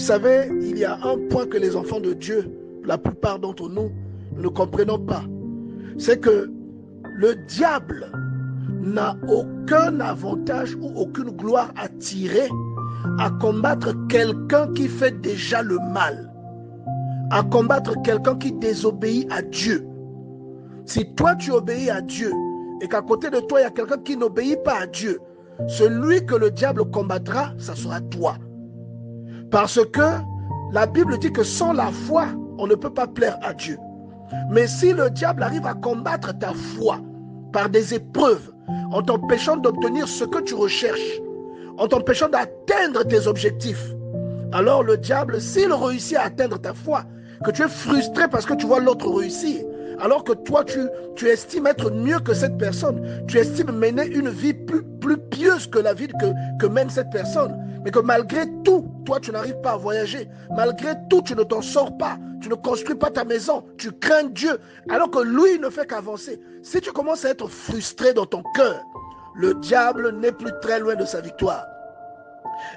savez, il y a un point que les enfants de Dieu, la plupart d'entre nous, ne comprenons pas. C'est que le diable n'a aucun avantage ou aucune gloire à tirer à combattre quelqu'un qui fait déjà le mal, à combattre quelqu'un qui désobéit à Dieu. Si toi tu obéis à Dieu et qu'à côté de toi il y a quelqu'un qui n'obéit pas à Dieu, celui que le diable combattra, ça sera toi. Parce que la Bible dit que sans la foi, on ne peut pas plaire à Dieu. Mais si le diable arrive à combattre ta foi par des épreuves, en t'empêchant d'obtenir ce que tu recherches, en t'empêchant d'atteindre tes objectifs, alors le diable, s'il réussit à atteindre ta foi, que tu es frustré parce que tu vois l'autre réussir, alors que toi, tu estimes être mieux que cette personne, tu estimes mener une vie plus pieuse que la vie que mène cette personne, mais que malgré tout, toi, tu n'arrives pas à voyager, malgré tout, tu ne t'en sors pas, tu ne construis pas ta maison, tu crains Dieu, alors que lui ne fait qu'avancer. Si tu commences à être frustré dans ton cœur, le diable n'est plus très loin de sa victoire.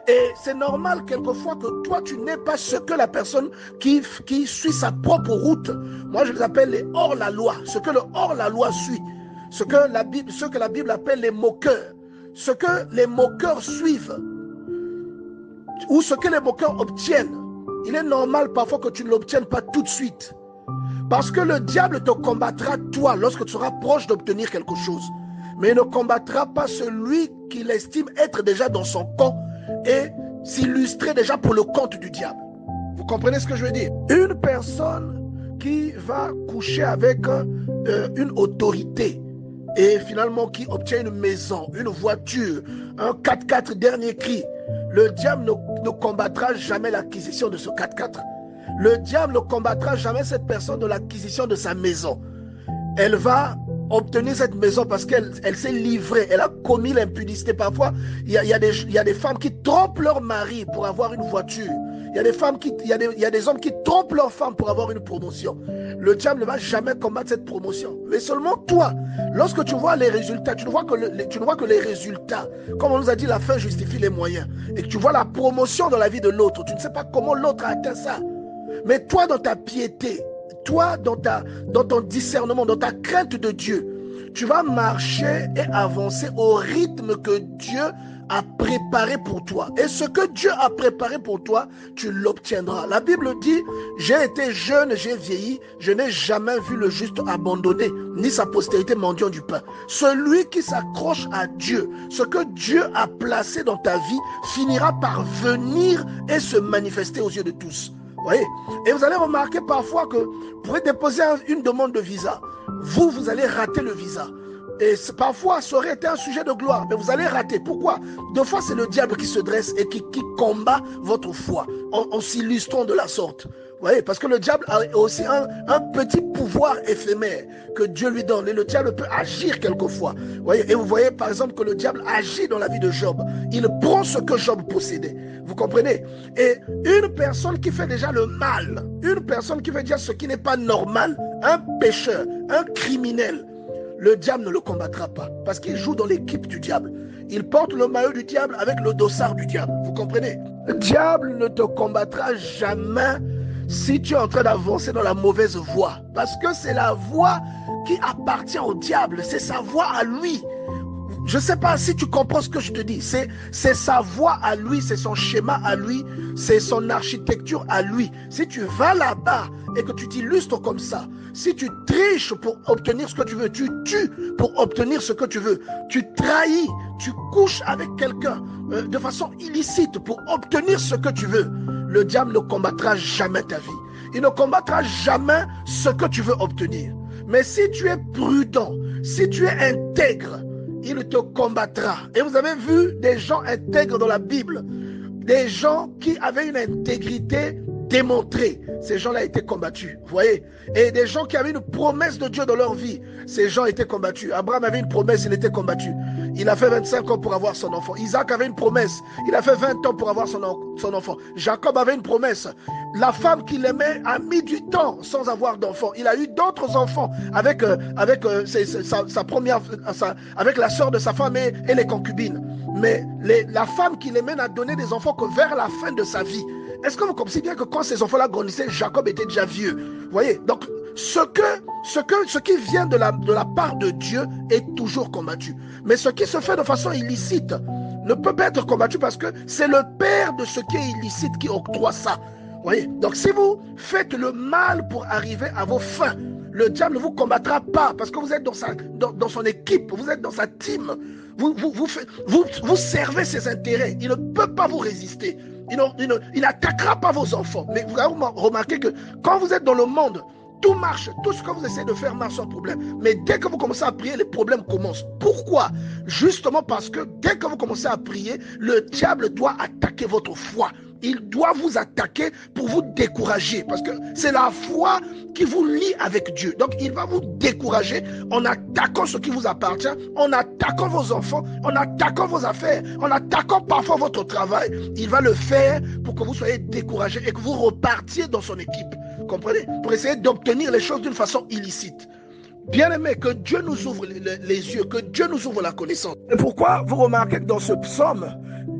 Et c'est normal quelquefois que toi tu n'aies pas ce que la personne qui suit sa propre route, moi je les appelle les hors-la-loi, ce que le hors-la-loi suit, ce que la Bible appelle les moqueurs, ce que les moqueurs suivent, ou ce que les moqueurs obtiennent. Il est normal parfois que tu ne l'obtiennes pas tout de suite, parce que le diable te combattra toi lorsque tu seras proche d'obtenir quelque chose, mais il ne combattra pas celui qu'il estime être déjà dans son camp et s'illustrer déjà pour le compte du diable. Vous comprenez ce que je veux dire? Une personne qui va coucher avec une autorité et finalement qui obtient une maison, une voiture, un 4x4 dernier cri, le diable ne combattra jamais l'acquisition de ce 4x4. Le diable ne combattra jamais cette personne de l'acquisition de sa maison. Elle va obtenir cette maison parce qu'elle s'est livrée, elle a commis l'impudicité. Parfois, il y a des femmes qui trompent leur mari pour avoir une voiture. Il y a des hommes qui trompent leur femme pour avoir une promotion. Le diable ne va jamais combattre cette promotion. Mais seulement toi, lorsque tu vois les résultats, tu ne vois que les résultats. Comme on nous a dit, la fin justifie les moyens. Et que tu vois la promotion dans la vie de l'autre. Tu ne sais pas comment l'autre a atteint ça. Mais toi, dans ta piété, toi, dans ton discernement, dans ta crainte de Dieu, tu vas marcher et avancer au rythme que Dieu a préparé pour toi. Et ce que Dieu a préparé pour toi, tu l'obtiendras. La Bible dit, j'ai été jeune, j'ai vieilli, je n'ai jamais vu le juste abandonné, ni sa postérité mendiant du pain. Celui qui s'accroche à Dieu, ce que Dieu a placé dans ta vie, finira par venir et se manifester aux yeux de tous. Voyez? Et vous allez remarquer parfois que vous pourrez déposer une demande de visa. Vous allez rater le visa. Et parfois, ça aurait été un sujet de gloire, mais vous allez rater. Pourquoi? Deux fois, c'est le diable qui se dresse et qui combat votre foi en s'illustrant de la sorte. Vous voyez, parce que le diable a aussi un petit pouvoir éphémère que Dieu lui donne. Et le diable peut agir quelquefois. Vous voyez, et vous voyez par exemple que le diable agit dans la vie de Job. Il prend ce que Job possédait. Vous comprenez? Et une personne qui fait déjà le mal, une personne qui fait déjà ce qui n'est pas normal, un pécheur, un criminel, le diable ne le combattra pas. Parce qu'il joue dans l'équipe du diable. Il porte le maillot du diable avec le dossard du diable. Vous comprenez? Le diable ne te combattra jamais si tu es en train d'avancer dans la mauvaise voie. Parce que c'est la voie qui appartient au diable. C'est sa voie à lui. Je ne sais pas si tu comprends ce que je te dis. C'est sa voie à lui, c'est son schéma à lui, c'est son architecture à lui. Si tu vas là-bas et que tu t'illustres comme ça, si tu triches pour obtenir ce que tu veux, tu tues pour obtenir ce que tu veux, tu trahis, tu couches avec quelqu'un de façon illicite pour obtenir ce que tu veux, le diable ne combattra jamais ta vie. Il ne combattra jamais ce que tu veux obtenir. Mais si tu es prudent, si tu es intègre, il te combattra. Et vous avez vu des gens intègres dans la Bible, des gens qui avaient une intégrité démontrée. Ces gens-là étaient combattus, vous voyez. Et des gens qui avaient une promesse de Dieu dans leur vie, ces gens étaient combattus. Abraham avait une promesse, il était combattu. Il a fait 25 ans pour avoir son enfant. Isaac avait une promesse, il a fait 20 ans pour avoir son enfant. Jacob avait une promesse. La femme qu'il aimait a mis du temps sans avoir d'enfant. Il a eu d'autres enfants avec sa première, avec la sœur de sa femme et les concubines. Mais la femme qu'il aimait n'a donné des enfants que vers la fin de sa vie. est-ce que vous comprenez bien que quand ces enfants-là grandissaient, Jacob était déjà vieux? Vous voyez? Donc, ce qui vient de la part de Dieu est toujours combattu. Mais ce qui se fait de façon illicite ne peut pas être combattu parce que c'est le père de ce qui est illicite qui octroie ça. Vous voyez? Donc, si vous faites le mal pour arriver à vos fins, le diable ne vous combattra pas parce que vous êtes dans son équipe, vous êtes dans sa team. Vous servez ses intérêts. Il ne peut pas vous résister. Il n'attaquera pas vos enfants. Mais vous avez remarqué que quand vous êtes dans le monde, tout marche, tout ce que vous essayez de faire marche sans problème. Mais dès que vous commencez à prier, les problèmes commencent. Pourquoi? Justement parce que dès que vous commencez à prier, le diable doit attaquer votre foi. Il doit vous attaquer pour vous décourager. Parce que c'est la foi qui vous lie avec Dieu. Donc il va vous décourager en attaquant ce qui vous appartient, en attaquant vos enfants, en attaquant vos affaires, en attaquant parfois votre travail. Il va le faire pour que vous soyez découragés et que vous repartiez dans son équipe. Comprenez? Pour essayer d'obtenir les choses d'une façon illicite. Bien aimé, que Dieu nous ouvre les yeux, que Dieu nous ouvre la connaissance. Et pourquoi vous remarquez que dans ce psaume,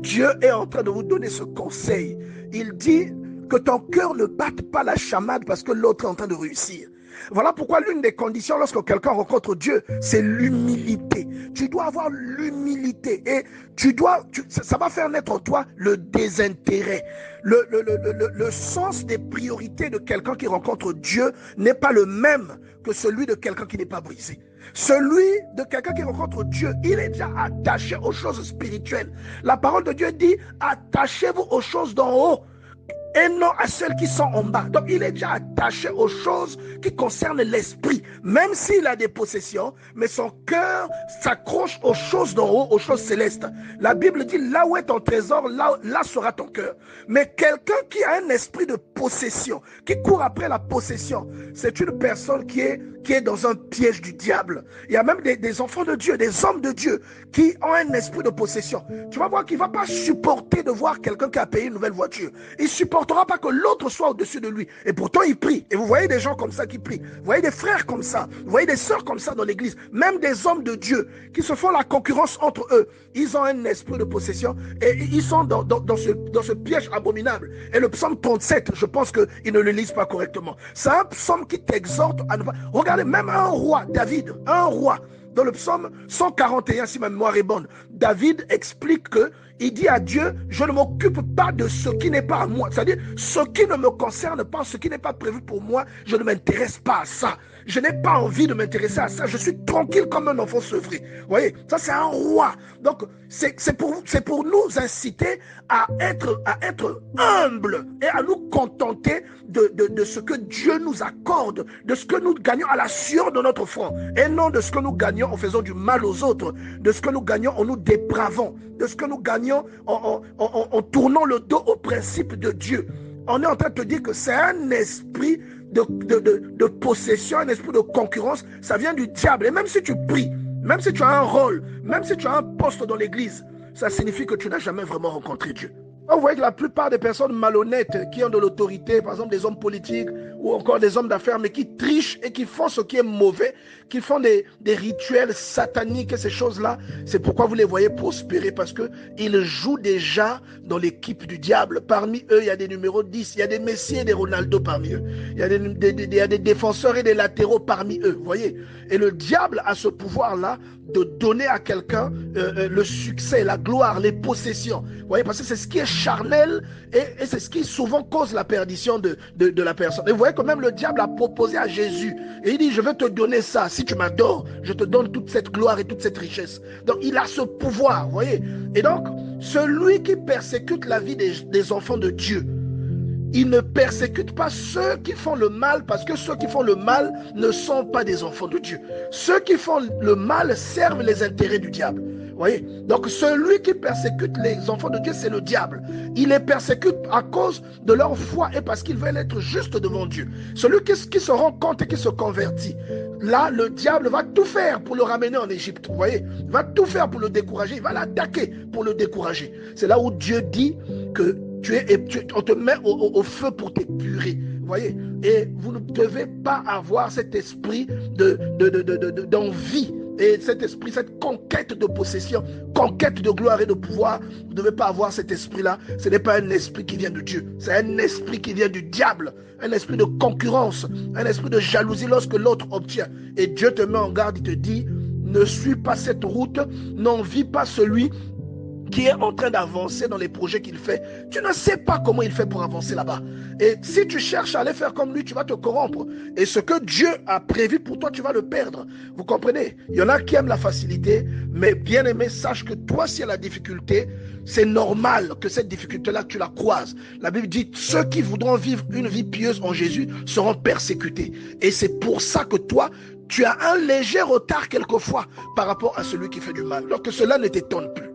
Dieu est en train de vous donner ce conseil. Il dit que ton cœur ne batte pas la chamade parce que l'autre est en train de réussir. Voilà pourquoi l'une des conditions lorsque quelqu'un rencontre Dieu, c'est l'humilité. Tu dois avoir l'humilité et ça va faire naître en toi le désintérêt. Le sens des priorités de quelqu'un qui rencontre Dieu n'est pas le même que celui de quelqu'un qui n'est pas brisé. Celui de quelqu'un qui rencontre Dieu, il est déjà attaché aux choses spirituelles. La parole de Dieu dit, attachez-vous aux choses d'en haut et non à celles qui sont en bas. Donc il est déjà attaché aux choses qui concernent l'esprit, même s'il a des possessions, mais son cœur s'accroche aux choses d'en haut, aux choses célestes. La Bible dit, là où est ton trésor, là sera ton cœur. Mais quelqu'un qui a un esprit de possession, qui court après la possession, c'est une personne qui est dans un piège du diable. Il y a même des enfants de Dieu, des hommes de Dieu qui ont un esprit de possession. Tu vas voir qu'il ne va pas supporter de voir quelqu'un qui a payé une nouvelle voiture. Il ne supportera pas que l'autre soit au-dessus de lui. Et pourtant, il prie. Et vous voyez des gens comme ça qui prient. Vous voyez des frères comme ça. Vous voyez des sœurs comme ça dans l'église. Même des hommes de Dieu qui se font la concurrence entre eux. Ils ont un esprit de possession et ils sont dans ce piège abominable. Et le psaume 37, je pense qu'ils ne le lisent pas correctement. C'est un psaume qui t'exhorte à ne pas... Regardez, même un roi, David, un roi, dans le psaume 141, si ma mémoire est bonne, David explique que il dit à Dieu, je ne m'occupe pas de ce qui n'est pas à moi. C'est-à-dire, ce qui ne me concerne pas, ce qui n'est pas prévu pour moi, je ne m'intéresse pas à ça. Je n'ai pas envie de m'intéresser à ça. Je suis tranquille comme un enfant sevré. Vous voyez, ça c'est un roi. Donc, c'est pour nous inciter à être humbles et à nous contenter de ce que Dieu nous accorde, de ce que nous gagnons à la sueur de notre front, et non de ce que nous gagnons en faisant du mal aux autres, de ce que nous gagnons en nous dépravant, de ce que nous gagnons en tournant le dos au principe de Dieu. On est en train de te dire que c'est un esprit de possession, un esprit de concurrence, ça vient du diable. Et même si tu pries, même si tu as un rôle, même si tu as un poste dans l'église, ça signifie que tu n'as jamais vraiment rencontré Dieu. Vous voyez que la plupart des personnes malhonnêtes qui ont de l'autorité, par exemple des hommes politiques ou encore des hommes d'affaires, mais qui trichent et qui font ce qui est mauvais, qui font des rituels sataniques et ces choses-là, c'est pourquoi vous les voyez prospérer, parce qu'ils jouent déjà dans l'équipe du diable. Parmi eux, il y a des numéros 10, il y a des Messi et des Ronaldo parmi eux. Il y a des défenseurs et des latéraux parmi eux, vous voyez. Et le diable a ce pouvoir-là de donner à quelqu'un le succès, la gloire, les possessions. Vous voyez, parce que c'est ce qui est charnel et c'est ce qui souvent cause la perdition de la personne. Et vous voyez que même le diable a proposé à Jésus. Et il dit, je vais te donner ça. Si tu m'adores, je te donne toute cette gloire et toute cette richesse. Donc il a ce pouvoir, vous voyez. Et donc, celui qui persécute la vie des enfants de Dieu, il ne persécute pas ceux qui font le mal, parce que ceux qui font le mal ne sont pas des enfants de Dieu. Ceux qui font le mal servent les intérêts du diable. Voyez? Donc celui qui persécute les enfants de Dieu, c'est le diable. Il les persécute à cause de leur foi et parce qu'ils veulent être justes devant Dieu. Celui qui se rend compte et qui se convertit, là, le diable va tout faire pour le ramener en Égypte. Vous voyez? Il va tout faire pour le décourager. Il va l'attaquer pour le décourager. C'est là où Dieu dit que on te met au feu pour t'épurer. Vous voyez? Et vous ne devez pas avoir cet esprit d'envie Et cet esprit, cette conquête de possession, conquête de gloire et de pouvoir, vous ne devez pas avoir cet esprit-là. Ce n'est pas un esprit qui vient de Dieu. C'est un esprit qui vient du diable. Un esprit de concurrence, un esprit de jalousie lorsque l'autre obtient. Et Dieu te met en garde, il te dit, ne suis pas cette route, n'envie pas celui qui est en train d'avancer dans les projets qu'il fait. Tu ne sais pas comment il fait pour avancer là-bas. Et si tu cherches à aller faire comme lui, tu vas te corrompre. Et ce que Dieu a prévu pour toi, tu vas le perdre. Vous comprenez? Il y en a qui aiment la facilité, mais bien aimé, sache que toi, s'il y a la difficulté, c'est normal que cette difficulté-là, tu la croises. La Bible dit, ceux qui voudront vivre une vie pieuse en Jésus seront persécutés. Et c'est pour ça que toi, tu as un léger retard quelquefois par rapport à celui qui fait du mal. Alors que cela ne t'étonne plus.